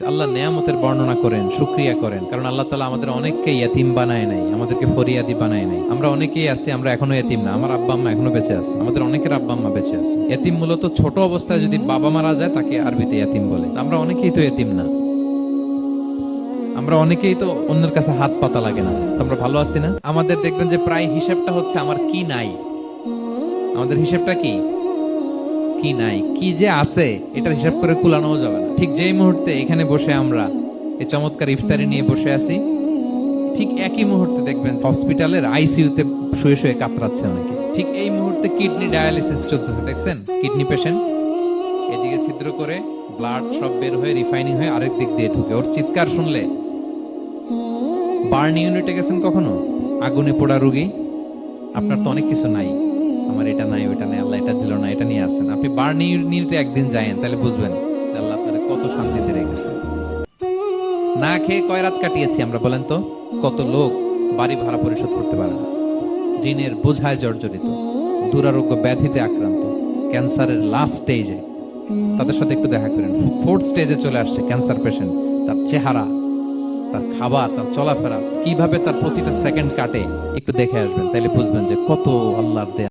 আল্লাহ নেয়ামতের বর্ণনা করেন, শুকরিয়া করেন, কারণ আল্লাহ তাআলা আমাদের অনেককে ইয়তীম বানায় নাই, আমাদেরকে ফরিয়াদি বানায় নাই। আমরা অনেকেই আছি, আমরা এখনো ইয়তীম না। আমার আব্বা আম্মা এখনো বেঁচে আছে, আমাদের অনেকের আব্বা আম্মা বেঁচে আছে। ইয়তীম মূলত ছোট অবস্থায় যদি বাবা মারা যায় তাকে আরবিতে ইয়তীম বলে। আমরা অনেকেই তো ইয়তীম না, আমরা অনেকেই তো অন্যের কাছে হাত পাতা লাগে না। তো আমরা ভালো আছি না? আমাদের দেখবেন যে প্রায় হিসাবটা হচ্ছে আমার কি নাই। আমাদের হিসাবটা কি কি নাই, কি যে আছে এটার হিসাব করে কুলানো যাবে না। ঠিক যেই মুহূর্তে এখানে বসে আমরা এই চমৎকার ইফতারি নিয়ে বসে আছি, ঠিক একই মুহূর্তে দেখবেন হসপিটালের আইসিইউতে শুয়ে শুয়ে কাতরাচ্ছে অনেকে। ঠিক এই মুহূর্তে কিডনি ডায়ালিসিস চলতেছে, দেখছেন? কিডনি পেশেন্ট এদিকে ছিদ্র করে ব্লাড সব বের হয়ে রিফাইনিং হয়ে আরেক দিক দিয়ে ঢুকে। ওর চিৎকার শুনলে, বার্ন ইউনিটে গেছেন কখনো? আগুনে পোড়া রোগী, আপনার তো অনেক কিছু নাই, আমার এটা নাই ওইটা নাই, আল্লাহ এটা দিল না, এটা নিয়ে আসেন। আপনি বার্ন ইউনিটে একদিন যায়েন, তাহলে বুঝবেন যে আল্লাহ আপনাকে কত শান্তিতে রেখেছে। না খেয়ে কয় রাত কাটিয়েছি আমরা, বলেন তো? কত লোক বাড়ি ভাড়া পরিশোধ করতে পারে না, ঋণের বোঝায় জর্জরিত, দুরারোগ্য ব্যাধিতে আক্রান্ত, ক্যান্সারের লাস্ট স্টেজে। তাদের সাথে একটু দেখা করেন, ফোর্থ স্টেজে চলে আসছে ক্যান্সার পেশেন্ট। তার চেহারা, তার খাবার, তার চলাফেরা, কিভাবে তার প্রতিটা সেকেন্ড কাটে, একটু দেখে আসবেন, তাইলে বুঝবেন যে কত আল্লাহর দেয়া।